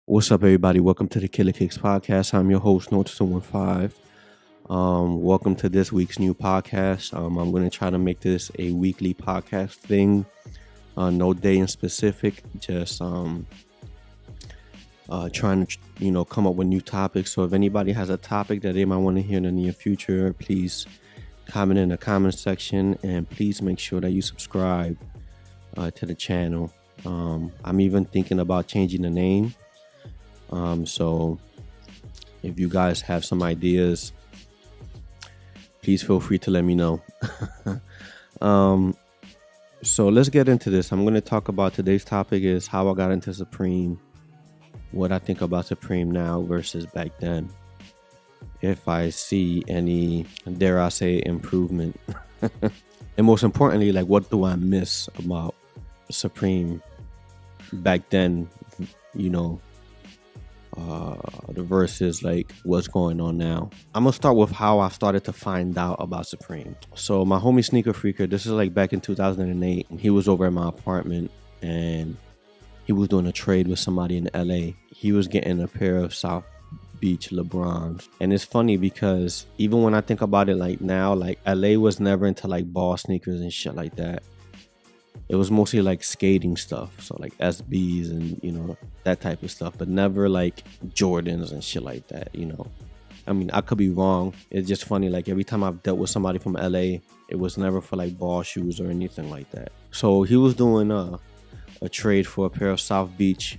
What's up, everybody? Welcome to the Killakicks podcast. I'm your host, Notice15. Welcome to this week's new podcast. I'm going to try to make this a weekly podcast thing. No day in specific, just trying to come up with new topics. So if anybody has a topic that they might want to hear in the near future, please comment in the comment section, and please make sure that you subscribe to the channel. I'm even thinking about changing the name. So if you guys have some ideas, please feel free to let me know. So let's get into this. I'm going to talk about today's topic is how I got into Supreme, what I think about Supreme now versus back then, if I see any, dare I say, improvement. And most importantly, like, what do I miss about Supreme back then, the versus like what's going on now. I'm gonna start with how I started to find out about Supreme. So my homie Sneaker Freaker, this is like back in 2008. He was over at my apartment and he was doing a trade with somebody in LA. He was getting a pair of South Beach LeBrons. And it's funny because even when I think about it like now, like LA was never into like ball sneakers and shit like that. It was mostly like skating stuff, so like SBs and that type of stuff, but never like Jordans and shit like that. I mean, I could be wrong. It's just funny, like every time I've dealt with somebody from LA, it was never for like ball shoes or anything like that. So he was doing a trade for a pair of South Beach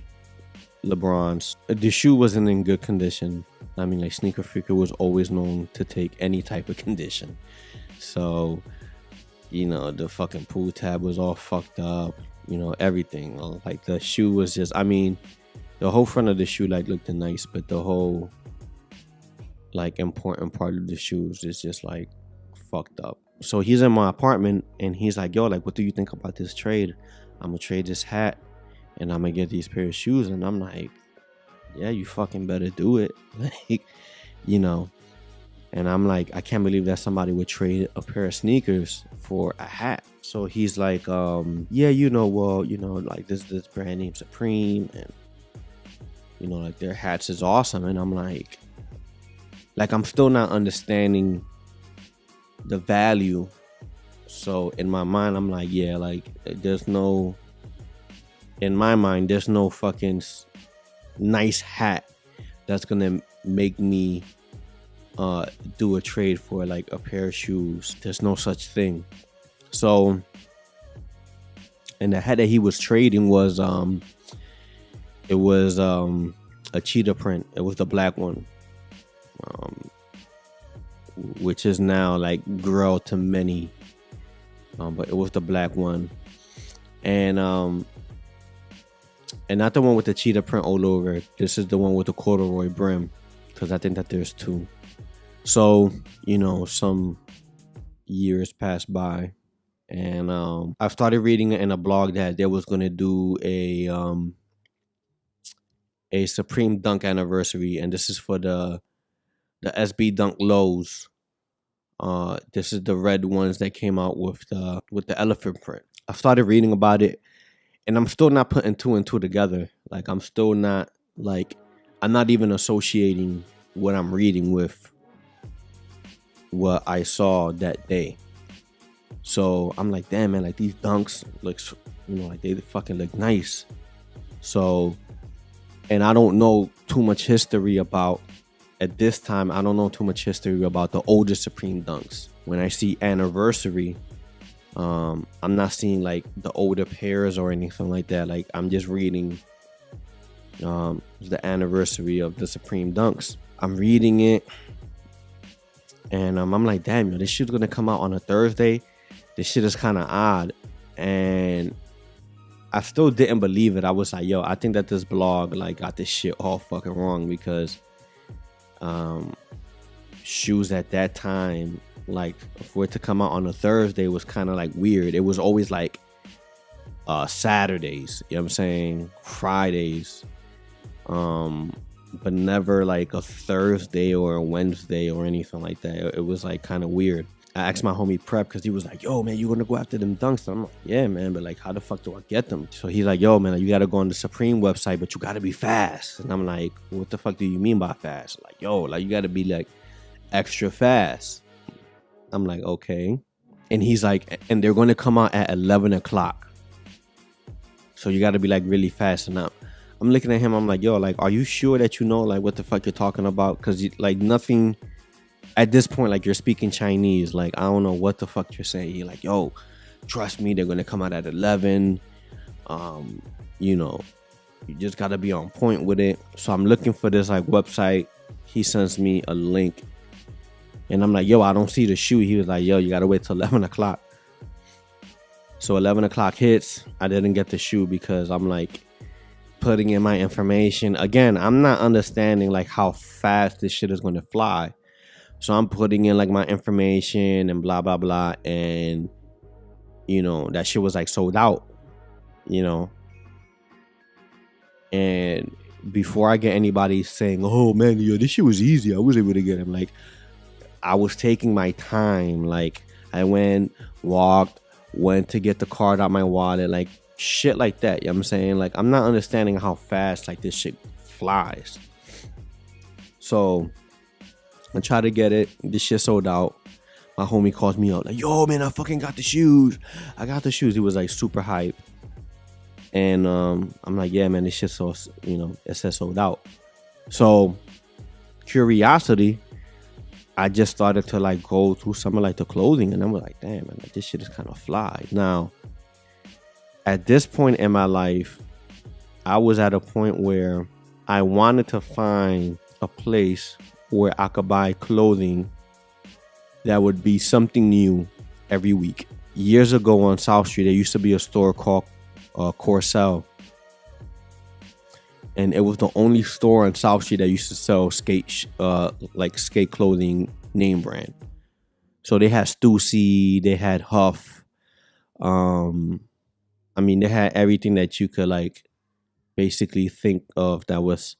LeBrons. The shoe wasn't in good condition. I mean, like Sneaker Freaker was always known to take any type of condition. So the fucking pull tab was all fucked up, everything. Like the shoe was just, I mean, the whole front of the shoe like looked nice, but the whole like important part of the shoes is just like fucked up. So he's in my apartment and he's like, yo, like, what do you think about this trade? I'm gonna trade this hat and I'm gonna get these pair of shoes. And I'm like, yeah, you fucking better do it. Like, and I'm like, I can't believe that somebody would trade a pair of sneakers for a hat. So he's like, yeah, like this brand name Supreme, and like their hats is awesome. And I'm like I'm still not understanding the value. So in my mind, I'm like, yeah, like in my mind, there's no fucking nice hat that's gonna make me do a trade for like a pair of shoes. There's no such thing. So, and the hat that he was trading was a cheetah print. It was the black one, which is now like girl to many, but it was the black one, and not the one with the cheetah print all over. This is the one with the corduroy brim, because I think that there's two. So, some years passed by and I started reading in a blog that they was going to do a Supreme Dunk anniversary, and this is for the SB Dunk lows. This is the red ones that came out with the elephant print. I started reading about it and I'm still not putting two and two together. Like I'm not even associating what I'm reading with what I saw that day. So I'm like, damn, man, like these dunks looks, like they fucking look nice. So, and I don't know too much history about, at this time, I don't know too much history about the older Supreme dunks. When I see anniversary, I'm not seeing like the older pairs or anything like that. Like I'm just reading the anniversary of the Supreme dunks. I'm reading it. And I'm like, damn, this shit's gonna come out on a Thursday. This shit is kind of odd. And I still didn't believe it. I was like, yo, I think that this blog like got this shit all fucking wrong, because shoes at that time, like for it to come out on a Thursday was kind of like weird. It was always like Saturdays, you know what I'm saying? Fridays. But never like a Thursday or a Wednesday or anything like that. It was like kind of weird. I asked my homie Prep because he was like, yo, man, you gonna go after them dunks? And I'm like, yeah, man, but like, how the fuck do I get them? So he's like, yo, man, you gotta go on the Supreme website, but you gotta be fast. And I'm like, what the fuck do you mean by fast? Like, yo, like, you gotta be like extra fast. I'm like, okay. And he's like, and they're gonna come out at 11 o'clock. So you gotta be like really fast. And I'm looking at him, I'm like, yo, like, are you sure that you know like what the fuck you're talking about? Because like nothing. At this point, like, you're speaking Chinese. Like, I don't know what the fuck you're saying. You're like, yo, trust me, they're going to come out at 11. You know, you just got to be on point with it. So I'm looking for this, like, website. He sends me a link. And I'm like, yo, I don't see the shoe. He was like, yo, you got to wait till 11 o'clock. So 11 o'clock hits. I didn't get the shoe because I'm, like, putting in my information. Again, I'm not understanding, like, how fast this shit is going to fly. So I'm putting in like my information and blah, blah, blah. And, you know, that shit was like sold out, you know. And before I get anybody saying, oh man, yo, this shit was easy, I was able to get him. Like, I was taking my time. Like, I went to get the card out my wallet, like shit like that. You know what I'm saying? Like, I'm not understanding how fast like this shit flies. So I try to get it. This shit sold out. My homie calls me up like, yo, man, I fucking got the shoes. I got the shoes. He was like super hype. And I'm like, yeah, man, this shit so, you know, it says sold out. So curiosity, I just started to like go through some of like the clothing, and I'm like, damn, man, like, this shit is kind of fly. Now, at this point in my life, I was at a point where I wanted to find a place where I could buy clothing that would be something new every week. Years ago on South Street, there used to be a store called Corcel. And it was the only store on South Street that used to sell skate clothing name brand. So they had Stussy, they had Huff. I mean, they had everything that you could like basically think of that was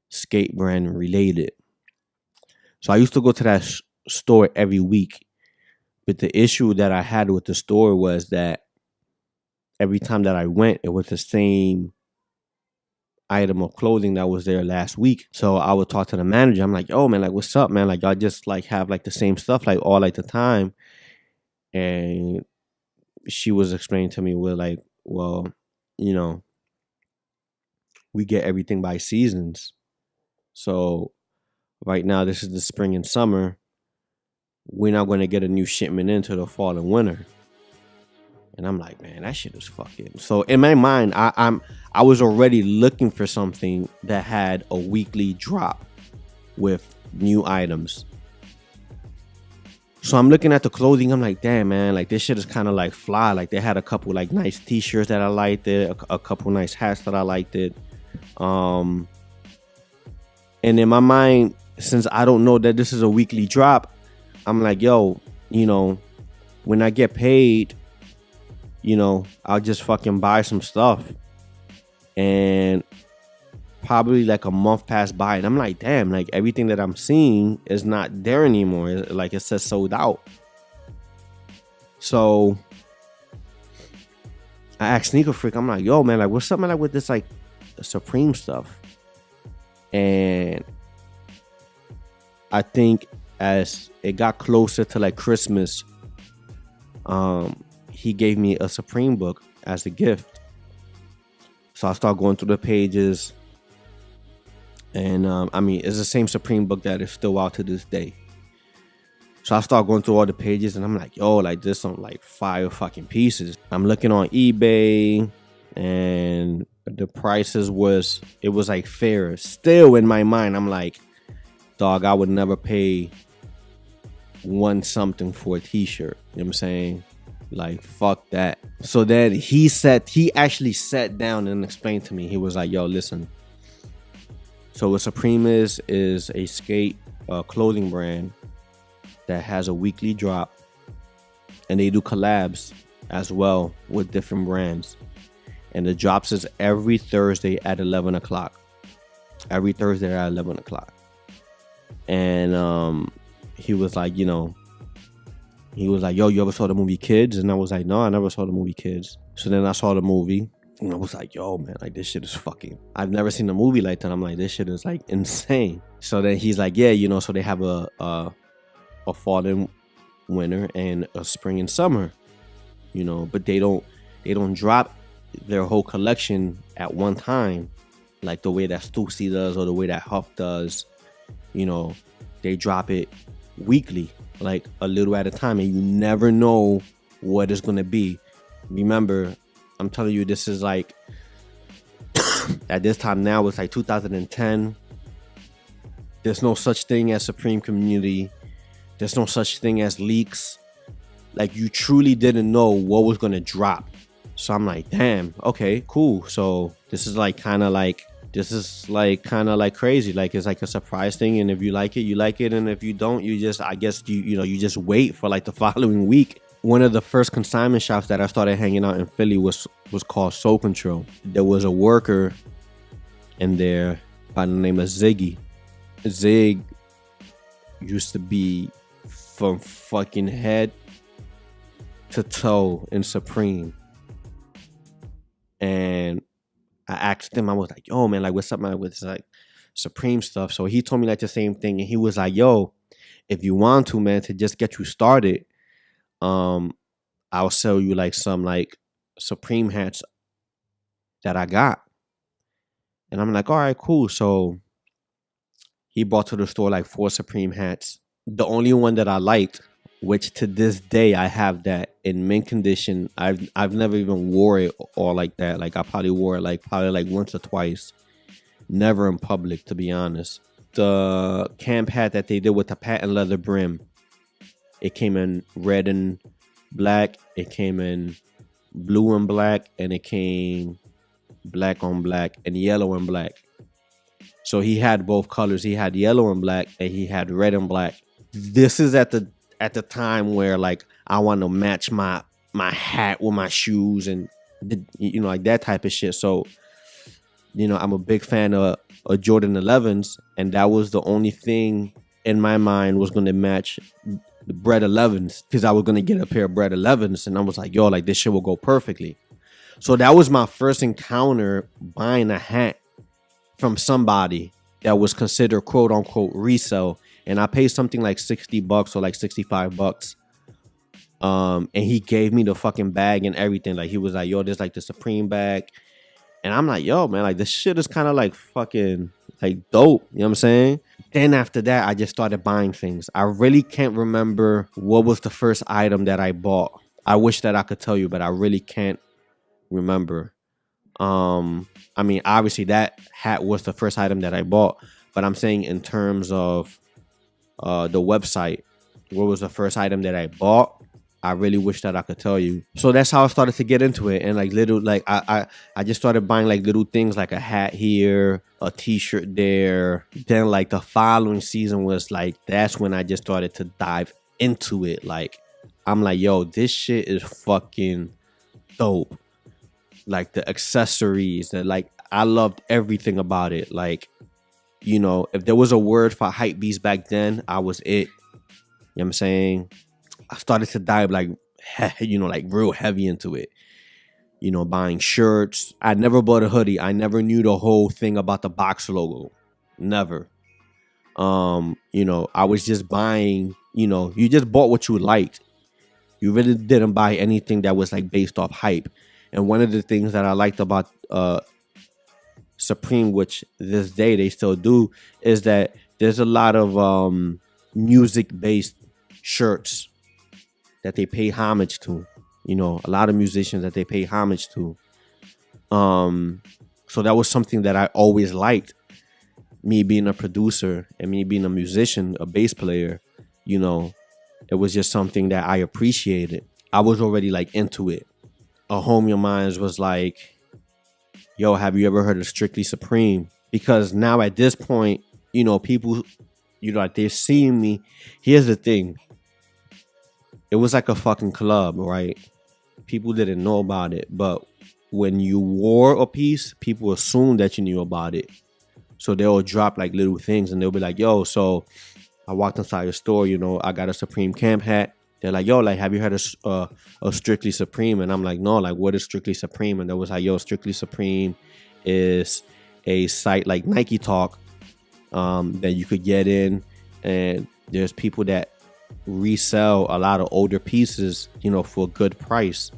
skate brand related. So I used to go to that store every week. But the issue that I had with the store was that every time that I went, it was the same item of clothing that was there last week. So I would talk to the manager. I'm like, yo, man, like, what's up, man? Like, y'all just like have like the same stuff like all like the time. And she was explaining to me, we're like, well, you know, we get everything by seasons. So right now, this is the spring and summer. We're not going to get a new shipment into the fall and winter. And I'm like, man, that shit is fucking. So in my mind, I was already looking for something that had a weekly drop with new items. So I'm looking at the clothing. I'm like, damn, man, like this shit is kind of like fly. Like they had a couple like nice t-shirts that I liked it, a couple nice hats that I liked it. And in my mind, since I don't know that this is a weekly drop, I'm like, yo, you know, when I get paid, you know, I'll just fucking buy some stuff. And probably like a month passed by and I'm like, damn, like everything that I'm seeing is not there anymore. Like it says sold out. So I asked Sneaker Freak, I'm like, yo, man, like what's up, man, like with this like Supreme stuff? And I think as it got closer to like Christmas, he gave me a Supreme book as a gift. So I started going through the pages. And I mean, it's the same Supreme book that is still out to this day. So I start going through all the pages and I'm like, yo, like this some like 5 fucking pieces. I'm looking on eBay and the prices it was like fair. Still in my mind, I'm like, dog, I would never pay one something for a t-shirt. You know what I'm saying? Like, fuck that. So then he actually sat down and explained to me. He was like, yo, listen. So what Supreme is a skate clothing brand that has a weekly drop. And they do collabs as well with different brands. And the drops is every Thursday at 11 o'clock. Every Thursday at 11 o'clock. And he was like, you know, He was like, yo, you ever saw the movie Kids? And I was like, no, I never saw the movie Kids. So then I saw the movie. And I was like, yo, man, like this shit is fucking. I've never seen a movie like that. I'm like, this shit is like insane. So then he's like, yeah, you know, so they have a fall and winter and a spring and summer, you know, but they don't drop their whole collection at one time, like the way that Stussy does or the way that Huff does. You know, they drop it weekly, like a little at a time, and you never know what it's gonna be. Remember, I'm telling you, this is like at this time now, it's like 2010. There's no such thing as Supreme community. There's no such thing as leaks. Like, you truly didn't know what was gonna drop. So I'm like, damn, okay, cool. So this is like kind of like crazy. Like, it's like a surprise thing, and if you like it, you like it, and if you don't, you just, I guess you just wait for like the following week. One of the first consignment shops that I started hanging out in Philly was called Soul Control. There was a worker in there by the name of Ziggy. Zig used to be from fucking head to toe in Supreme. And I asked him, I was like, yo, man, like, what's up, man, with like Supreme stuff? So he told me like the same thing. And he was like, yo, if you want to, man, to just get you started, I'll sell you like some like Supreme hats that I got. And I'm like, all right, cool. So he brought to the store like 4 Supreme hats. The only one that I liked, which to this day I have that in mint condition. I've never even wore it all like that. Like, I probably wore it like once or twice. Never in public, to be honest. The camp hat that they did with the patent leather brim. It came in red and black. It came in blue and black, and it came black on black and yellow and black. So he had both colors. He had yellow and black, and he had red and black. This is at the time where like I want to match my hat with my shoes and like that type of shit. So I'm a big fan of Jordan 11s, and that was the only thing in my mind was going to match the Bred 11s, because I was going to get a pair of Bred 11s, and I was like, yo, like this shit will go perfectly. So that was my first encounter buying a hat from somebody that was considered quote unquote resale. And I paid something like $60 or like $65. And he gave me the fucking bag and everything. Like, he was like, yo, this like the Supreme bag. And I'm like, yo, man, like this shit is kind of like fucking like dope. You know what I'm saying? Then after that, I just started buying things. I really can't remember what was the first item that I bought. I wish that I could tell you, but I really can't remember. I mean, obviously that hat was the first item that I bought, but I'm saying in terms of the website, what was the first item that I bought? I really wish that I could tell you. So that's how I started to get into it. And like little, like I just started buying like little things, like a hat here, a t-shirt there. Then like the following season was like, that's when I just started to dive into it. Like, I'm like, yo, this shit is fucking dope. Like the accessories, that like I loved everything about it. Like, if there was a word for hype beast back then, I was it. You know what I'm saying? I started to dive like real heavy into it. Buying shirts. I never bought a hoodie. I never knew the whole thing about the box logo. Never. I was just buying, you just bought what you liked. You really didn't buy anything that was like based off hype. And one of the things that I liked about Supreme, which this day they still do, is that there's a lot of music-based shirts that they pay homage to. A lot of musicians that they pay homage to. So that was something that I always liked. Me being a producer and me being a musician, a bass player, it was just something that I appreciated. I was already like into it. A homie of mine was like, yo, have you ever heard of Strictly Supreme? Because now at this point, people, like they're seeing me. Here's the thing. It was like a fucking club, right? People didn't know about it. But when you wore a piece, people assumed that you knew about it. So they'll drop like little things and they'll be like, yo, so I walked inside the store, I got a Supreme camp hat. They're like, yo, like, have you heard of Strictly Supreme? And I'm like, no, like, what is Strictly Supreme? And they was like, yo, Strictly Supreme is a site like Nike Talk that you could get in, and there's people that resell a lot of older pieces, you know, for a good price.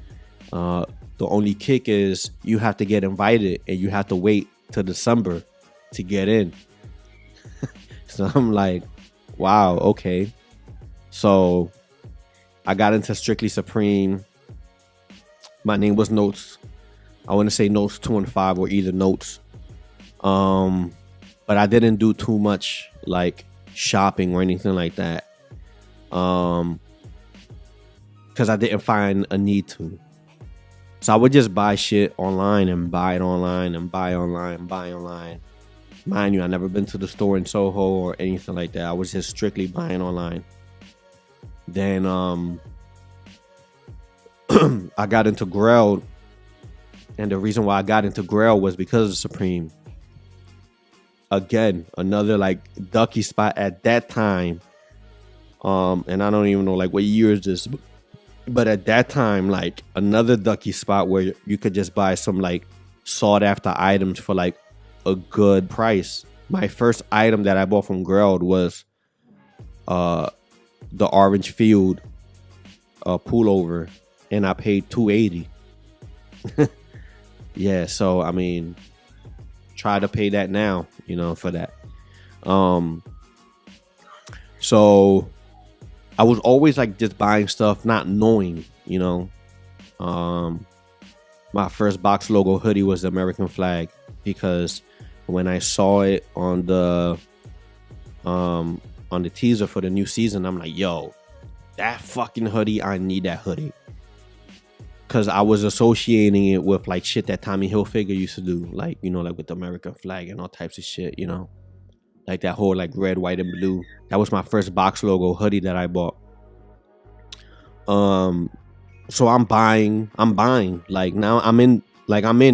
The only kick is you have to get invited and you have to wait till December to get in. So I'm like, wow, okay. So I got into Strictly Supreme. My name was Notes. I want to say Notes 2 and 5 or either Notes. But I didn't do too much like shopping or anything like that. Because I didn't find a need to. So I would just buy shit online and buy it online and buy online and buy online. Mind you, I never been to the store in Soho or anything like that. I was just strictly buying online. Then I got into Grail, and the reason why I got into Grail was because of Supreme. Again, another like ducky spot at that time. And I don't even know like what year is this, but at that time, like another ducky spot where you could just buy some like sought after items for like a good price. My first item that I bought from Grail was the Orange Field pullover, and I paid $280. Yeah, so I mean, try to pay that now, you know, for that. So I was always like just buying stuff, not knowing, you know. My first box logo hoodie was the American flag, because when I saw it on the teaser for the new season, I'm like, yo, that fucking hoodie, I need that hoodie. Because I was associating it with like shit that Tommy Hilfiger used to do, like, you know, like with the American flag and all types of shit, you know, like that whole like red, white, and blue. That was my first box logo hoodie that I bought. So I'm buying. Like now I'm in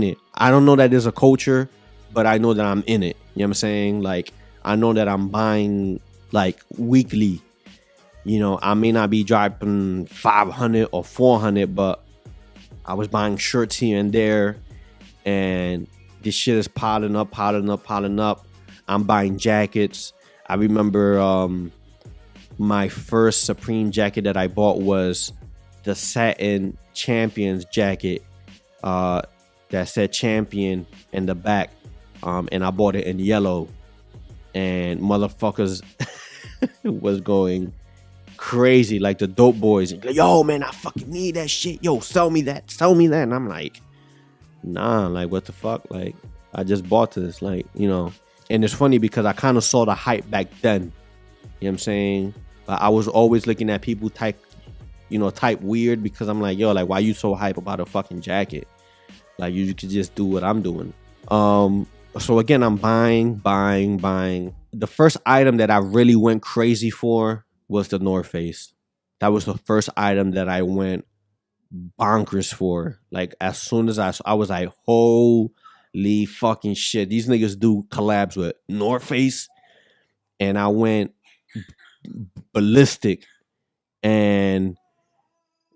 it. I don't know that there's a culture, but I know that I'm in it. You know what I'm saying? Like I know that I'm buying like weekly. You know, I may not be dropping 500 or 400, but I was buying shirts here and there, and this shit is piling up. I'm buying jackets. I remember my first Supreme jacket that I bought was the satin Champions jacket that said Champion in the back, and I bought it in yellow, and motherfuckers was going crazy, like the dope boys, like, yo man, I fucking need that shit, yo, sell me that. And I'm like, nah, like what the fuck, like I just bought this, like, you know. And it's funny because I kind of saw the hype back then, you know what I'm saying, but I was always looking at people type weird, because I'm like, yo, like why you so hype about a fucking jacket? Like you could just do what I'm doing. So again, I'm buying. The first item that I really went crazy for was the North Face. That was the first item that I went bonkers for. Like as soon as I was like, holy fucking shit, these niggas do collabs with North Face, and I went ballistic. And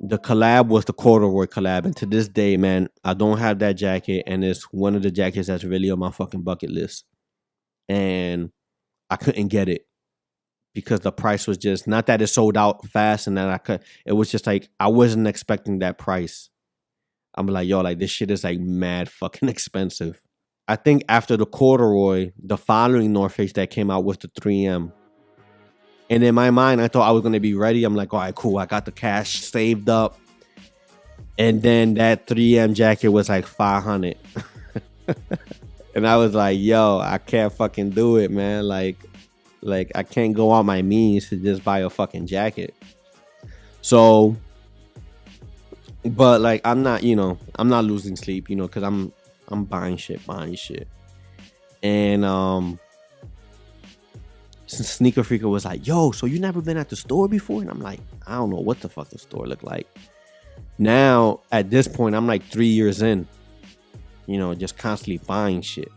the collab was the corduroy collab, and to this day, man, I don't have that jacket, and it's one of the jackets that's really on my fucking bucket list. And I couldn't get it because the price was just, not that it sold out fast, and that it was just like I wasn't expecting that price. I'm like, yo, like this shit is like mad fucking expensive. I think after the corduroy, the following North Face that came out was the 3M. And in my mind, I thought I was going to be ready. I'm like, all right, cool. I got the cash saved up. And then that 3M jacket was like $500. And I was like, yo, I can't fucking do it, man. Like I can't go on my means to just buy a fucking jacket. So, but like, I'm not losing sleep, you know, because I'm buying shit. And Sneaker Freaker was like, yo, so you never been at the store before? And I'm like, I don't know what the fuck the store looked like. Now, at this point, I'm like 3 years in, you know, just constantly buying shit.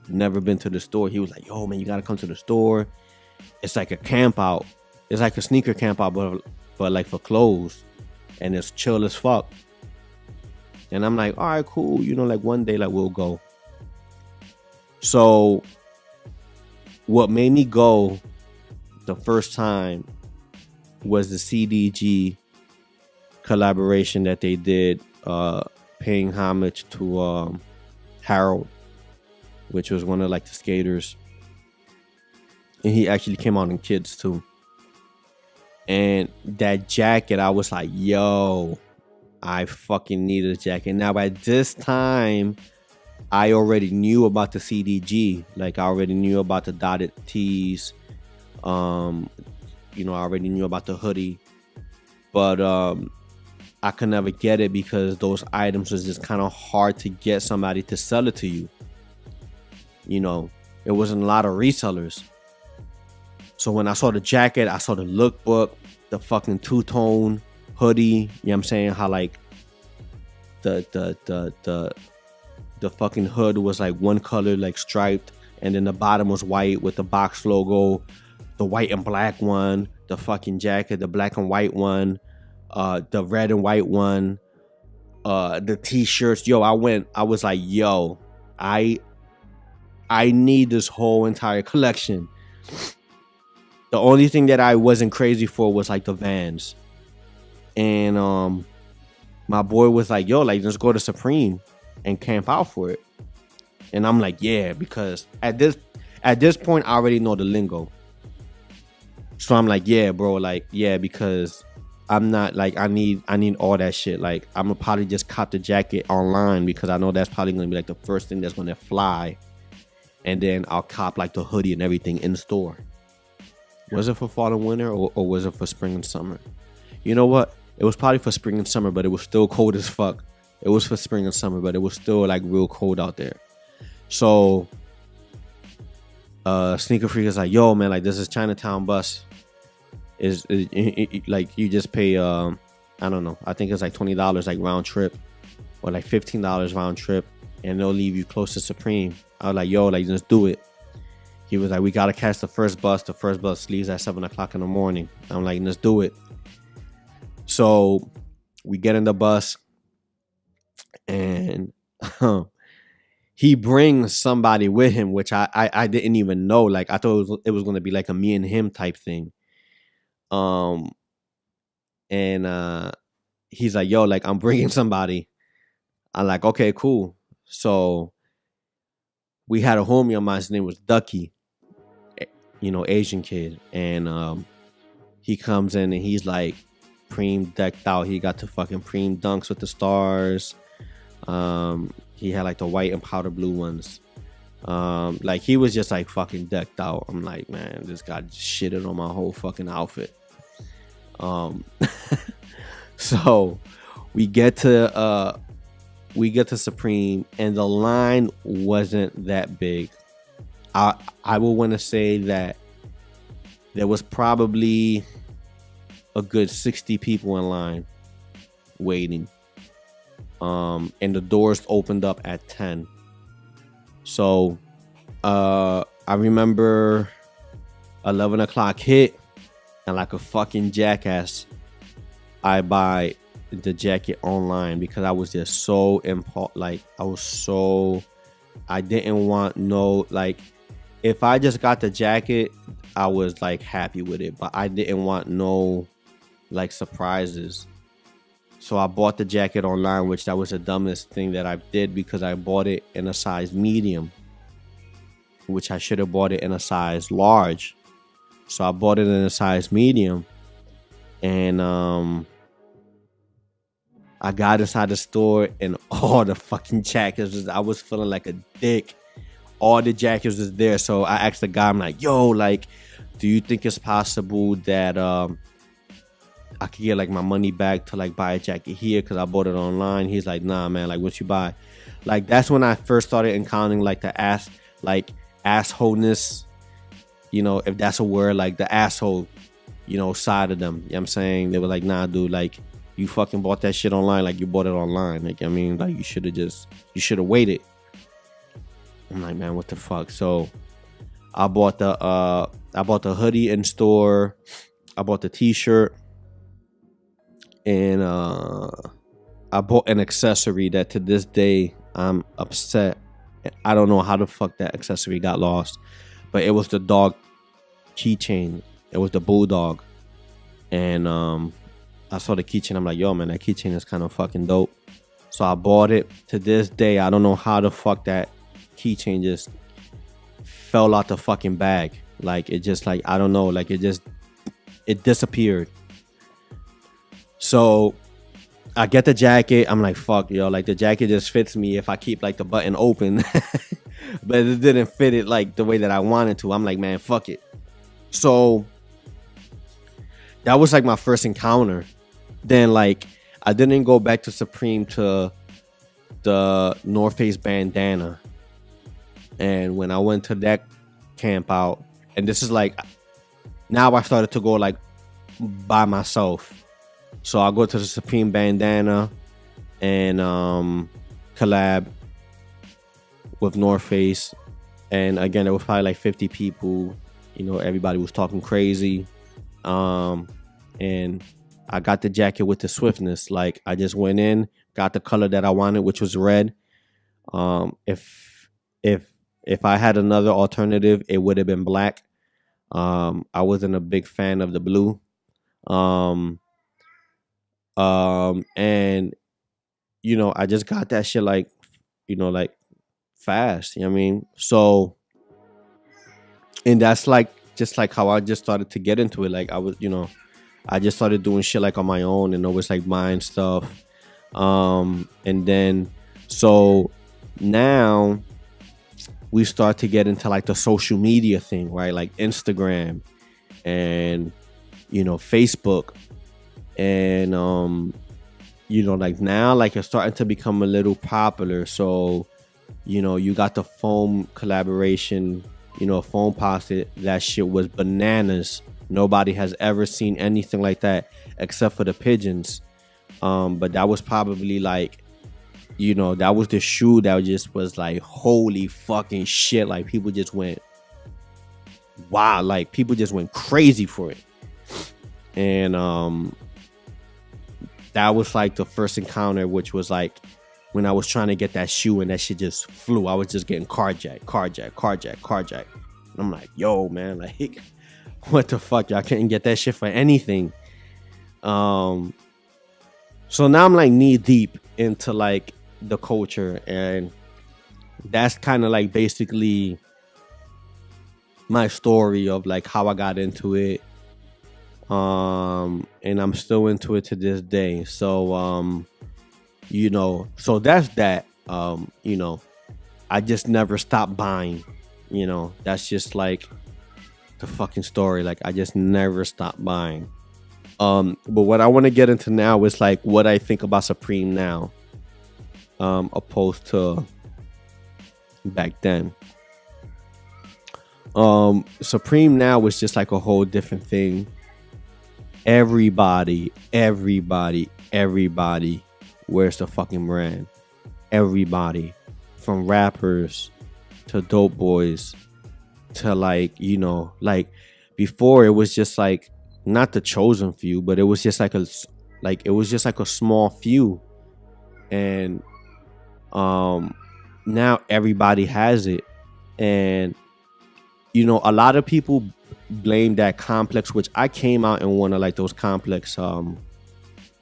Never been to the store. He was like, yo, man, you got to come to the store. It's like a camp out. It's like a sneaker camp out, but but like for clothes, and it's chill as fuck. And I'm like, all right, cool. You know, like one day, like we'll go. So what made me go the first time was the CDG collaboration that they did, paying homage to Harold, which was one of like the skaters. And he actually came out in Kids too. And that jacket, I was like, yo, I fucking need a jacket. Now at this time, I already knew about the CDG. Like I already knew about the dotted tees. You know, I already knew about the hoodie. But I could never get it because those items was just kind of hard to get somebody to sell it to you. You know, it wasn't a lot of resellers. So when I saw the jacket, I saw the lookbook, the fucking two-tone hoodie, you know what I'm saying? How like the fucking hood was like one color, like striped, and then the bottom was white with the box logo, the white and black one, the fucking jacket, the black and white one, the red and white one, the t-shirts. Yo, I was like, yo, I need this whole entire collection. The only thing that I wasn't crazy for was like the Vans. And my boy was like, yo, like let's go to Supreme and camp out for it. And I'm like, yeah, because at this point I already know the lingo. So I'm like, yeah, bro, like, yeah, because I'm not like I need all that shit. Like I'm gonna probably just cop the jacket online because I know that's probably gonna be like the first thing that's gonna fly. And then I'll cop like the hoodie and everything in store. Was it for fall and winter or was it for spring and summer? You know what? It was probably for spring and summer, but it was still cold as fuck. It was for spring and summer, but it was still like real cold out there. So Sneaker Freak is like, yo, man, like this is Chinatown bus. Is like you just pay I don't know. I think it's like $20 like round trip or like $15 round trip, and they'll leave you close to Supreme. I was like, yo, like just do it. He was like, we gotta catch the first bus. The first bus leaves at 7 o'clock in the morning. I'm like, let's do it. So we get in the bus, and he brings somebody with him, which I didn't even know. Like I thought it was gonna be like a me and him type thing. And he's like, yo, like I'm bringing somebody. I'm like, okay, cool. So we had a homie of mine. His name was Ducky. You know, Asian kid, and he comes in and he's like preem decked out. He got the fucking preem dunks with the stars. He had like the white and powder blue ones. Like he was just like fucking decked out. I'm like, man, this guy just shitted on my whole fucking outfit. So we get to Supreme, and the line wasn't that big. I would want to say that there was probably a good 60 people in line waiting. And the doors opened up at 10. So I remember 11 o'clock hit, and like a fucking jackass, I buy the jacket online because I was just so I didn't want no, like, if I just got the jacket, I was like happy with it, but I didn't want no like surprises. So I bought the jacket online, which that was the dumbest thing that I did because I bought it in a size medium, which I should have bought it in a size large. So I bought it in a size medium, and I got inside the store, and all the fucking jackets I was feeling like a dick. All the jackets was there. So I asked the guy, I'm like, yo, like, do you think it's possible that I could get like my money back to like buy a jacket here because I bought it online? He's like, nah, man, like what you buy? Like that's when I first started encountering like the assholeness, you know, if that's a word, like the asshole, you know, side of them. You know what I'm saying? They were like, nah, dude, like you fucking bought that shit online, like you bought it online. Like, I mean, like you should have waited. I'm like, man, what the fuck? So I bought the hoodie in store. I bought the t-shirt. and I bought an accessory that to this day I'm upset. I don't know how the fuck that accessory got lost, but it was the dog keychain. It was the bulldog, and I saw the keychain. I'm like, yo, man, that keychain is kind of fucking dope. So I bought it. To this day, I don't know how the fuck that keychain just fell out the fucking bag. Like, it just, like, I don't know, like, it disappeared. So I get the jacket. I'm like, fuck, yo, like, the jacket just fits me if I keep, like, the button open. But it didn't fit it, like, the way that I wanted to. I'm like, man, fuck it. So that was, like, my first encounter. Then, like, I didn't go back to Supreme to the North Face bandana. And when I went to that camp out, and this is, like, now I started to go, like, by myself. So I go to the Supreme bandana and collab with North Face. And again, there was probably like 50 people. You know, everybody was talking crazy. And I got the jacket with the swiftness. Like, I just went in, got the color that I wanted, which was red. If I had another alternative, it would have been black. I wasn't a big fan of the blue. And you know, I just got that shit, like, you know, like, fast. You know what I mean? So, and that's like just like how I just started to get into it. Like, I was, you know, I just started doing shit like on my own and always like buying stuff. And then so now we start to get into like the social media thing, right? Like Instagram and, you know, Facebook. And you know, like now, like, it's starting to become a little popular. So, you know, you got the foam collaboration, you know, foam pocket. That shit was bananas. Nobody has ever seen anything like that except for the pigeons. But that was probably like, you know, that was the shoe that just was like, holy fucking shit. Like, people just went, wow, like, people just went crazy for it. And that was like the first encounter, which was like when I was trying to get that shoe and that shit just flew. I was just getting carjacked. And I'm like, yo, man, like, what the fuck? I couldn't get that shit for anything. So now I'm like knee deep into like the culture, and that's kind of like basically my story of like how I got into it. And I'm still into it to this day. So you know, so that's that. You know, I just never stopped buying. You know, that's just like the fucking story. Like, I just never stopped buying. But what I want to get into now is like what I think about Supreme now, opposed to back then. Supreme now is just like a whole different thing. Everybody wears the fucking brand. Everybody, from rappers to dope boys to, like, you know, like, before it was just like not the chosen few, but it was just like a small few. And now everybody has it. And, you know, a lot of people blame that Complex, which I came out in one of like those Complex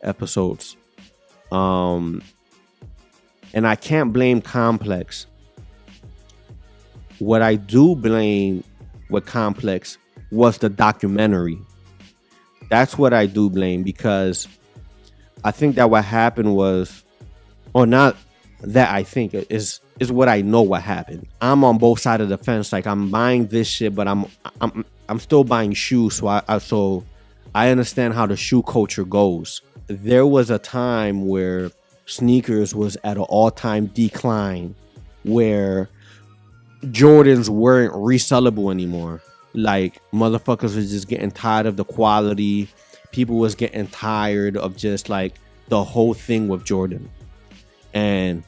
episodes. And I can't blame Complex. What I do blame with Complex was the documentary. That's what I do blame, because I think that what happened was, or not that I think, is what I know what happened. I'm on both sides of the fence. Like, I'm buying this shit, but I'm still buying shoes. So I understand how the shoe culture goes. There was a time where sneakers was at an all-time decline, where Jordans weren't resellable anymore. Like, motherfuckers was just getting tired of the quality. People was getting tired of just like the whole thing with Jordan. And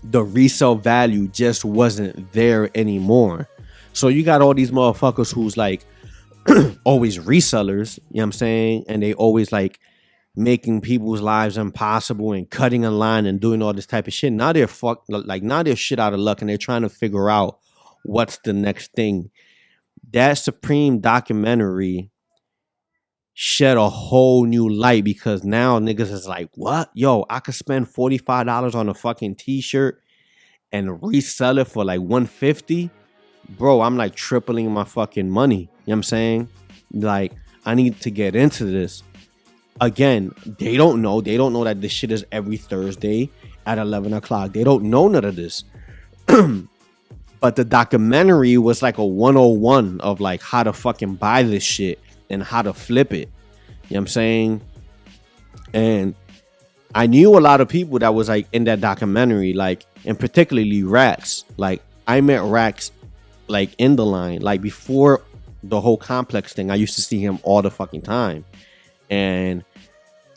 the resale value just wasn't there anymore. So you got all these motherfuckers who's like always resellers, you know what I'm saying? And they always like making people's lives impossible and cutting a line and doing all this type of shit. Now they're now they're shit out of luck and they're trying to figure out what's the next thing. That Supreme documentary shed a whole new light because now niggas is like, what? Yo, I could spend $45 on a fucking t-shirt and resell it for like $150. Bro, I'm like tripling my fucking money. You know what I'm saying? Like, I need to get into this. Again, they don't know that this shit is every Thursday at 11 o'clock. They don't know none of this. But the documentary was like a 101 of like how to fucking buy this shit and how to flip it. You know what I'm saying? And I knew a lot of people that was like in that documentary, like, and particularly Rax. Like, I met Rax like in the line, like before the whole complex thing. I used to see him all the fucking time. And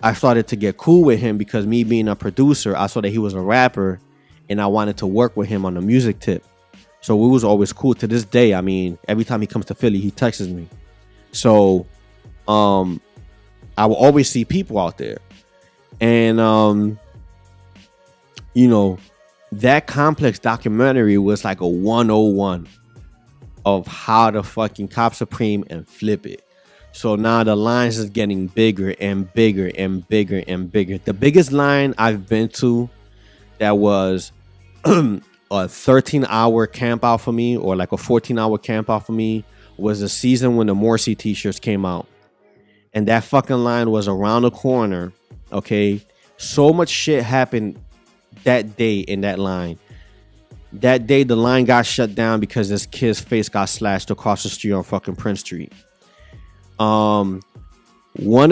I started to get cool with him because me being a producer, I saw that he was a rapper and I wanted to work with him on the music tip. So we was always cool to this day. I mean, every time he comes to Philly, he texts me. So I will always see people out there. And you know, that complex documentary was like a 101 of how to fucking cop Supreme and flip it. So now the lines is getting bigger and bigger and bigger and bigger. The biggest line I've been to that was a 13-hour camp out for me, or like a 14-hour camp out for me, was the season when the Morrissey t-shirts came out. And that fucking line was around the corner. Okay. So much shit happened that day in that line. That day the line got shut down because this kid's face got slashed across the street on fucking Prince Street. One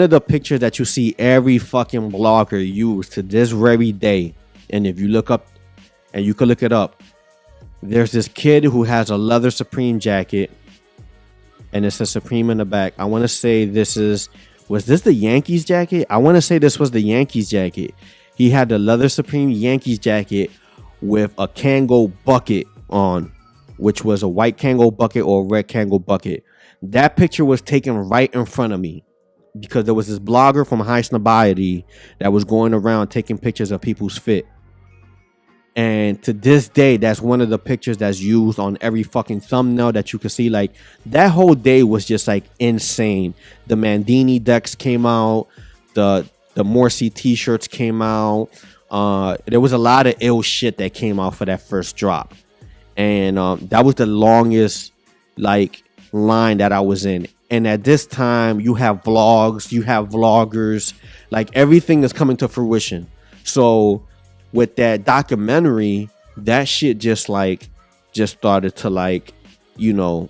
of the pictures that you see every fucking blogger use to this very day, and if you look up, and you can look it up, there's this kid who has a leather Supreme jacket and it says Supreme in the back. I want to say was this the Yankees jacket? I want to say this was the Yankees jacket. He had the leather Supreme Yankees jacket with a Kango bucket on, which was a white Kango bucket or a red Kango bucket. That picture was taken right in front of me because there was this blogger from High Snobiety that was going around taking pictures of people's fit. And to this day, that's one of the pictures that's used on every fucking thumbnail that you can see. Like, that whole day was just like insane. The Mandini decks came out. The Morrissey t-shirts came out. There was a lot of ill shit that came out for that first drop. And that was the longest like line that I was in. And at this time, you have vlogs, you have vloggers, like everything is coming to fruition. So with that documentary, that shit just started to like, you know,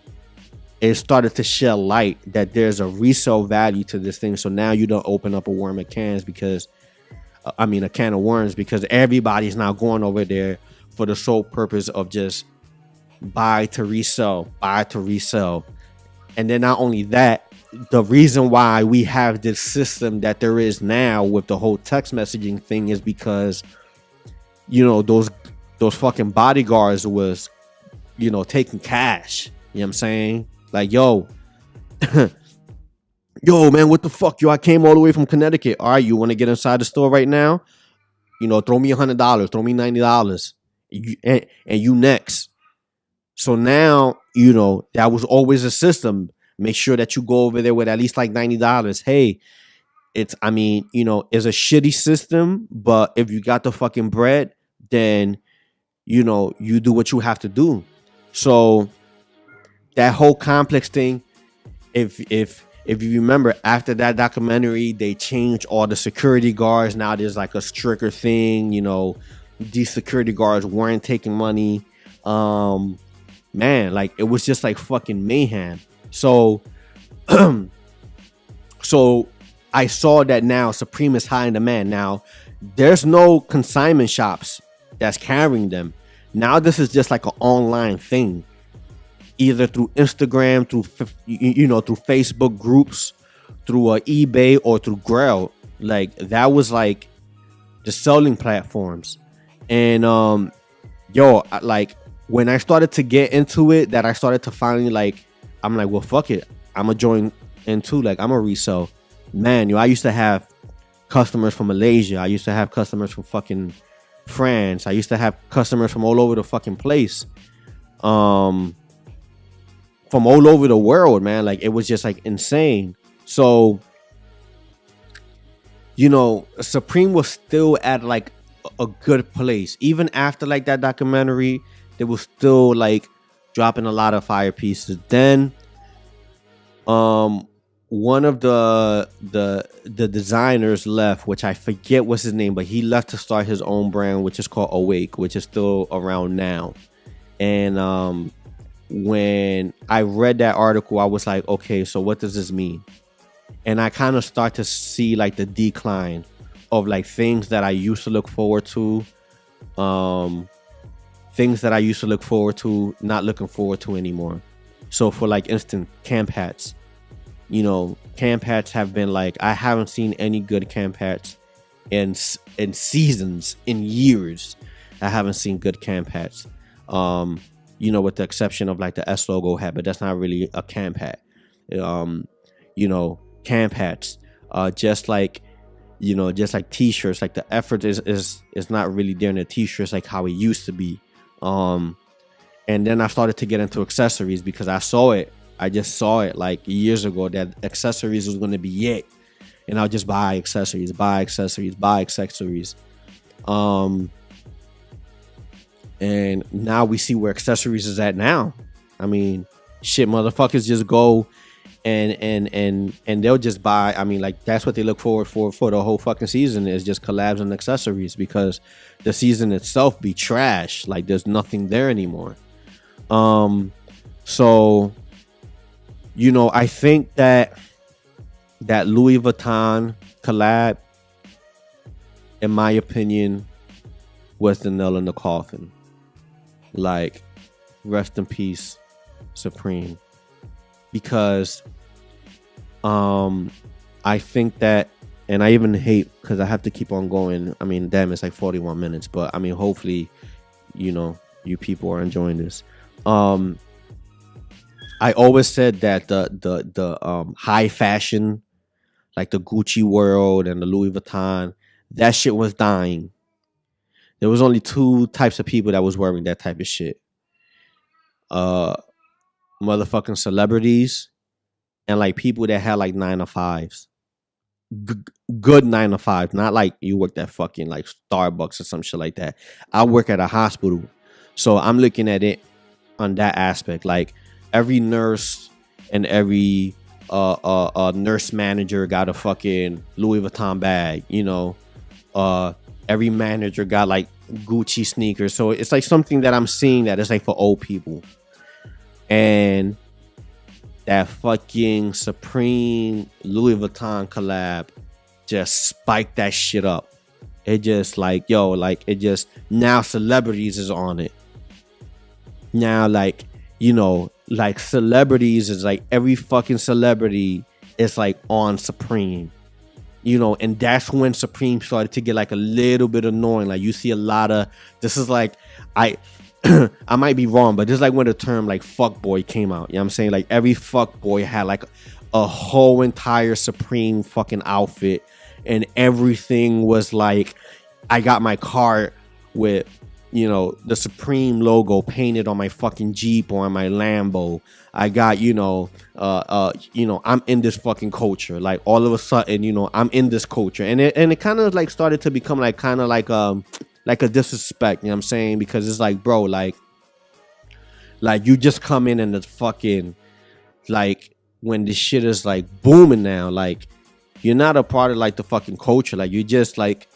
it started to shed light that there's a resale value to this thing. So now you don't open up a worm of cans because, a can of worms, because everybody's now going over there for the sole purpose of just buy to resell. And then not only that, the reason why we have this system that there is now with the whole text messaging thing is because, you know, those fucking bodyguards was, you know, taking cash. You know what I'm saying? Like, yo, yo, man, what the fuck? Yo, I came all the way from Connecticut. All right, you want to get inside the store right now? You know, throw me $100, throw me $90, and you next. So now, you know, that was always a system. Make sure that you go over there with at least like $90. Hey, it's a shitty system, but if you got the fucking bread, then, you know, you do what you have to do. So that whole complex thing, if you remember, after that documentary, they changed all the security guards. Now there's like a stricter thing. You know, these security guards weren't taking money. Man, like, it was just like fucking mayhem. So so I saw that now Supreme is high in demand. Now there's no consignment shops that's carrying them. Now this is just like an online thing, either through Instagram, through through Facebook groups, through eBay, or through Grail. Like, that was like the selling platforms. And like, when I started to get into it, that I started to finally like, I'm like, well, fuck it, I'm gonna join in too. Like, I'm gonna resell. Man, I used to have customers from Malaysia. I used to have customers from fucking France. I used to have customers from all over the fucking place. From all over the world, man. Like, it was just like insane. So, you know, Supreme was still at like a good place. Even after like that documentary, they was still like dropping a lot of fire pieces. Then one of the designers left, which I forget what's his name, but he left to start his own brand, which is called Awake, which is still around now. And when I read that article, I was like, okay, so what does this mean? And I kind of start to see like the decline of like things that I used to look forward to, things that I used to look forward to, not looking forward to anymore. So for like instance, camp hats, you know, camp hats have been like, I haven't seen any good camp hats in seasons, in years. I haven't seen good camp hats. You know, with the exception of like the S logo hat, but that's not really a camp hat. You know, camp hats, just like, you know, just like t-shirts, like the effort is not really there in the t-shirts like how it used to be. And then I started to get into accessories because I just saw it like years ago that accessories was going to be it, and I'll just buy accessories. And now we see where accessories is at now. I mean, shit, motherfuckers just go and they'll just buy. I mean, like, that's what they look forward for the whole fucking season, is just collabs and accessories, because the season itself be trash. Like, there's nothing there anymore. So, you know, I think that Louis Vuitton collab, in my opinion, was the nail in the coffin. Like, rest in peace, Supreme. Because I think that, and I even hate, because I have to keep on going. I mean, damn, it's like 41 minutes, but I mean, hopefully, you know, you people are enjoying this. I always said that the high fashion, like the Gucci world and the Louis Vuitton, that shit was dying. There was only two types of people that was wearing that type of shit. Motherfucking celebrities, and like people that had like 9 to 5s. Good 9 to 5, not like you worked at fucking like Starbucks or some shit like that. I work at a hospital, so I'm looking at it on that aspect. Like, every nurse and every nurse manager got a fucking Louis Vuitton bag, you know. Every manager got like Gucci sneakers. So it's like something that I'm seeing that is like for old people. And that fucking Supreme Louis Vuitton collab just spiked that shit up. It just like, yo, like, it just, now celebrities is on it. Now, like, you know, like, celebrities is like, every fucking celebrity is like on Supreme, you know. And that's when Supreme started to get like a little bit annoying. Like, you see a lot of, this is like, I might be wrong, but this is like when the term like fuckboy came out. You know what I'm saying? Like, every fuckboy had like a whole entire Supreme fucking outfit, and everything was like, I got my car with, you know, the Supreme logo painted on my fucking Jeep or on my Lambo. I got, you know, I'm in this fucking culture. Like, all of a sudden, you know, I'm in this culture, and it kind of like started to become like kind of like a disrespect. You know what I'm saying? Because it's like, bro, like you just come in and the fucking, like, when this shit is like booming now, like, you're not a part of like the fucking culture. Like, you're just like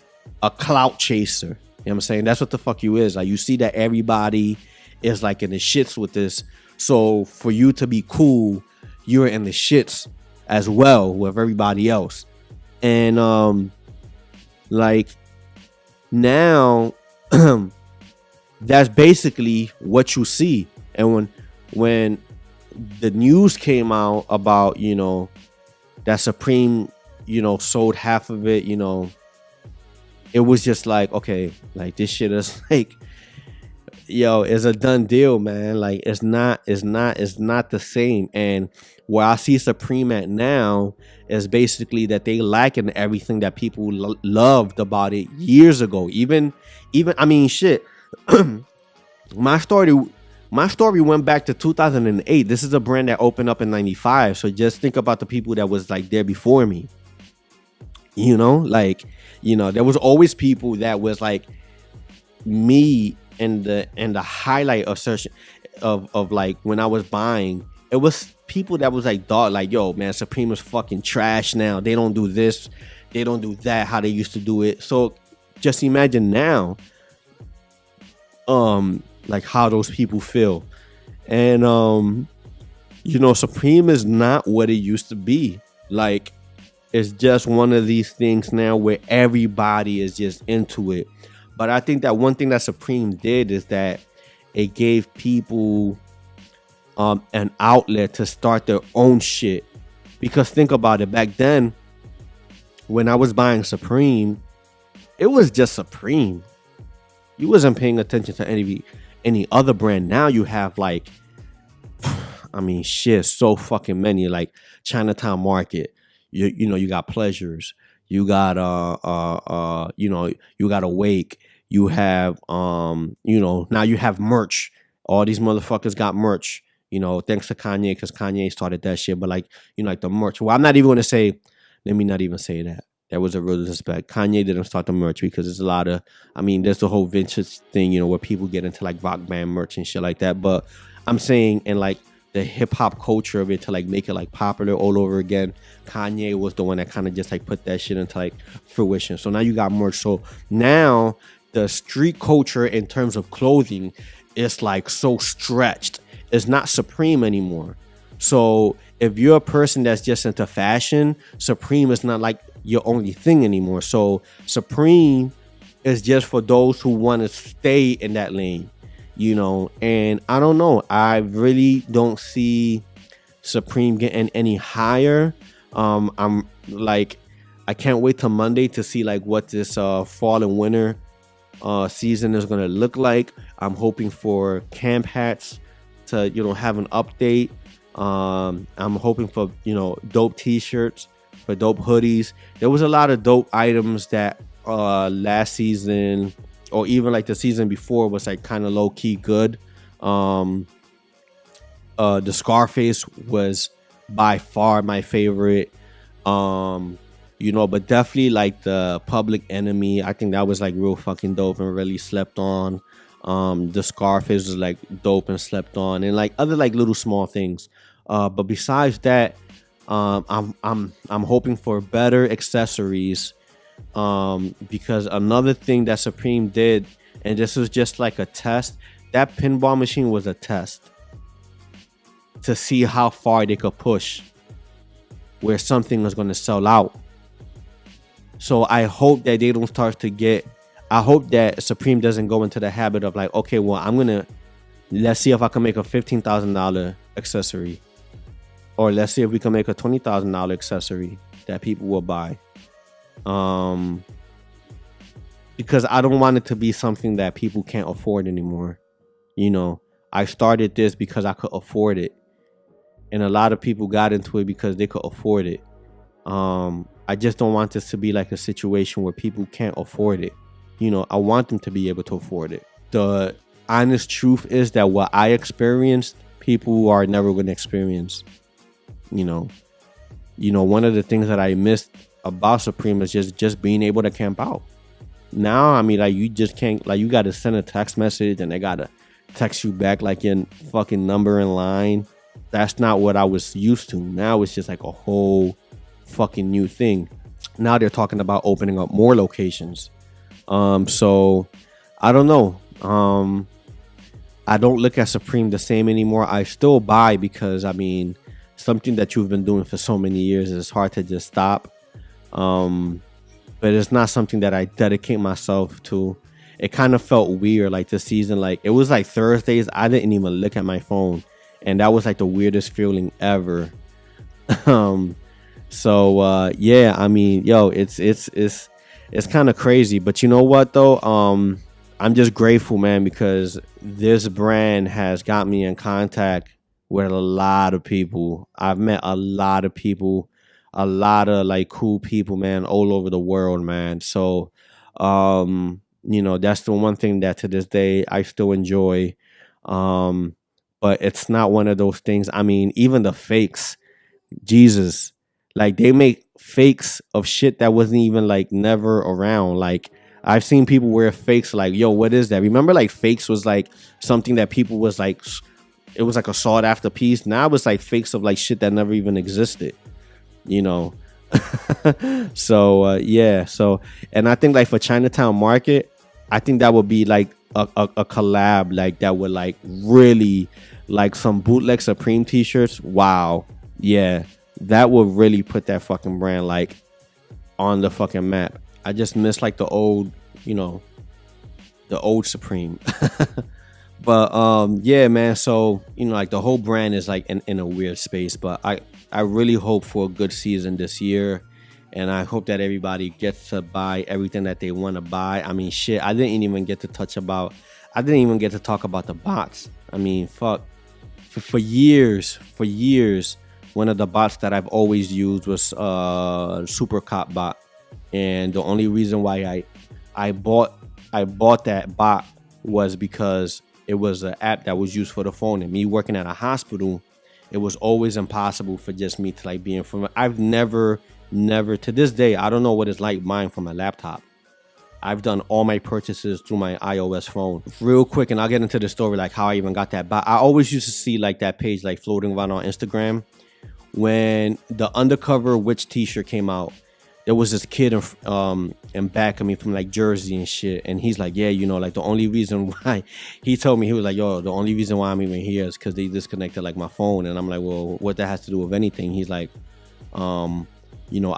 a clout chaser. You know what I'm saying? That's what the fuck you is. Like, you see that everybody is like in the shits with this. So for you to be cool, you're in the shits as well with everybody else. And like, now that's basically what you see. And when the news came out about, you know, that Supreme, you know, sold half of it, you know, it was just like, okay, like, this shit is like, yo, it's a done deal, man. Like it's not the same. And where I see Supreme at now is basically that they lacking everything that people loved about it years ago. Even I mean, shit. my story, my story went back to 2008. This is a brand that opened up in '95. So just think about the people that was like there before me. Like, there was always people that was like me and the highlight of search of like when I was buying, it was people that was like, dog, like, yo, man, Supreme is fucking trash now. They don't do this, they don't do that how they used to do it. So just imagine now, like how those people feel. And Supreme is not what it used to be. Like, it's just one of these things now where everybody is just into it. But I think that one thing that Supreme did is that it gave people an outlet to start their own shit. Because think about it, back then, when I was buying Supreme, it was just Supreme. You wasn't paying attention to any other brand. Now you have like, I mean, shit, so fucking many. Like Chinatown Market, you got Pleasures, you got you got Awake. You have now you have merch. All these motherfuckers got merch. Thanks to Kanye, because Kanye started that shit. But like, like the merch. Well, I'm not even gonna say. Let me not even say that. That was a real disrespect. Kanye didn't start the merch because there's a lot of. I mean, there's the whole vintage thing, where people get into like rock band merch and shit like that. But I'm saying, in like the hip hop culture of it, to like make it like popular all over again, Kanye was the one that kind of just like put that shit into like fruition. So now you got merch. So now the street culture in terms of clothing is like so stretched. It's not Supreme anymore. So if you're a person that's just into fashion, Supreme is not like your only thing anymore. So Supreme is just for those who want to stay in that lane, and I don't know. I really don't see Supreme getting any higher. I'm like, I can't wait till Monday to see like what this fall and winter season is gonna look like. I'm hoping for camp hats to have an update. I'm hoping for dope t-shirts, for dope hoodies. There was a lot of dope items that last season, or even like the season before, was like kind of low-key good. The Scarface was by far my favorite. But definitely like the Public Enemy, I think that was like real fucking dope and really slept on. The Scarface was like dope and slept on, and like other like little small things. But besides that, I'm hoping for better accessories. Because another thing that Supreme did, and this was just like a test, that pinball machine was a test to see how far they could push, where something was going to sell out. So I hope that they don't start to get. I hope that Supreme doesn't go into the habit of like, okay, well, let's see if I can make a $15,000 accessory, or let's see if we can make a $20,000 accessory that people will buy. Because I don't want it to be something that people can't afford anymore. I started this because I could afford it, and a lot of people got into it because they could afford it. I just don't want this to be like a situation where people can't afford it. I want them to be able to afford it. The honest truth is that what I experienced, people are never going to experience. One of the things that I missed about Supreme is just being able to camp out. Now, I mean, like, you just can't, like, you got to send a text message and they got to text you back like your fucking number in line. That's not what I was used to. Now it's just like a whole fucking new thing. Now they're talking about opening up more locations. So I don't know. I don't look at Supreme the same anymore. I still buy because, I mean, something that you've been doing for so many years, it's hard to just stop. But it's not something that I dedicate myself to. It kind of felt weird, like this season. Like, it was like Thursdays, I didn't even look at my phone, and that was like the weirdest feeling ever. Yeah, I mean, yo, it's kind of crazy. But you know what though? I'm just grateful, man, because this brand has got me in contact with a lot of people. I've met a lot of people, a lot of like cool people, man, all over the world, man. So, that's the one thing that to this day I still enjoy. Um, but it's not one of those things. I mean, even the fakes, Jesus, like they make fakes of shit that wasn't even like never around. Like I've seen people wear fakes like, yo, what is that? Remember like fakes was like something that people was like it was like a sought after piece. Now it's like fakes of like shit that never even existed, you know. So and I think like for Chinatown Market, I think that would be like a collab like that would like really like some bootleg Supreme t-shirts. Wow. Yeah, that would really put that fucking brand like on the fucking map. I just miss like the old, the old Supreme. But yeah, man. So like the whole brand is like in a weird space. But I really hope for a good season this year, and I hope that everybody gets to buy everything that they want to buy. I mean, shit. I didn't even get to talk about the bots. I mean, fuck. For years, one of the bots that I've always used was Super Cop bot, and the only reason why I bought that bot was because it was an app that was used for the phone. And me working at a hospital, it was always impossible for just me to like be in front. I've never to this day, I don't know what it's like buying from a laptop. I've done all my purchases through my iOS phone. Real quick, and I'll get into the story like how I even got that. But I always used to see like that page like floating around on Instagram when the Undercover Witch t-shirt came out. There was this kid in back of me from like Jersey and shit, and he's like, yeah, like the only reason why he told me, he was like, yo, the only reason why I'm even here is because they disconnected like my phone. And I'm like, well, what that has to do with anything? He's like, I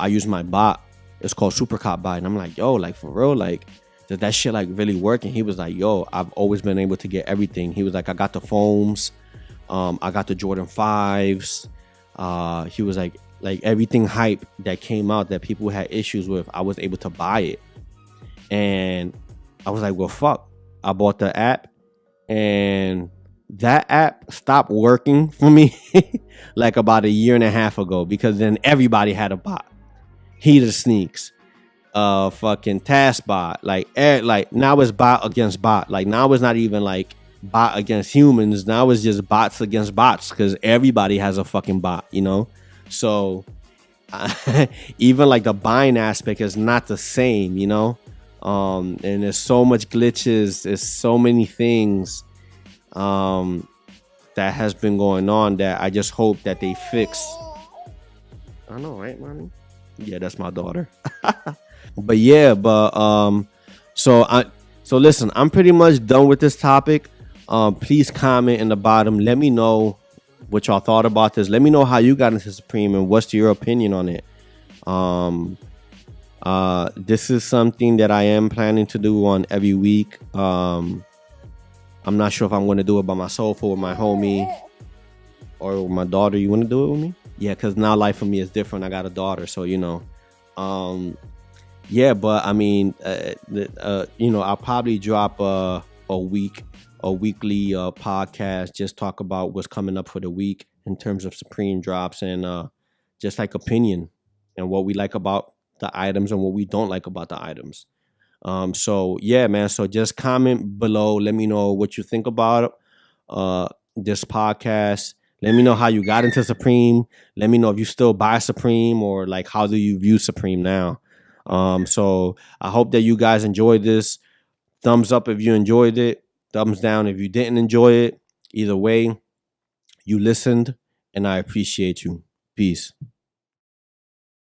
use my bot. It's called Super Cop bot. And I'm like, yo, like for real, like does that shit like really work? And he was like, yo, I've always been able to get everything. He was like, I got the foams, I got the Jordan 5s. He was like everything hype that came out that people had issues with, I was able to buy it. And I was like, well, fuck. I bought the app, and that app stopped working for me like about a year and a half ago, because then everybody had a bot. Heater Sneaks, fucking Task Bot, like now it's bot against bot. Like now it's not even like bot against humans. Now it's just bots against bots, because everybody has a fucking bot, So even like the buying aspect is not the same, and there's so much glitches, there's so many things that has been going on that I just hope that they fix. I know, right, mommy? Yeah, that's my daughter. But yeah, so listen, I'm pretty much done with this topic. Please comment in the bottom. Let me know what y'all thought about this. Let me know how you got into Supreme and what's your opinion on it. This is something that I am planning to do on every week. I'm not sure if I'm going to do it by myself or with my homie or with my daughter. You want to do it with me? Yeah, because now life for me is different. I got a daughter, so yeah. But I mean, I'll probably drop a weekly podcast, just talk about what's coming up for the week in terms of Supreme drops, and just like opinion and what we like about the items and what we don't like about the items. So yeah, man. So just comment below. Let me know what you think about this podcast. Let me know how you got into Supreme. Let me know if you still buy Supreme, or like how do you view Supreme now. So I hope that you guys enjoyed this. Thumbs up if you enjoyed it. Thumbs down if you didn't enjoy it. Either way, you listened, and I appreciate you. Peace.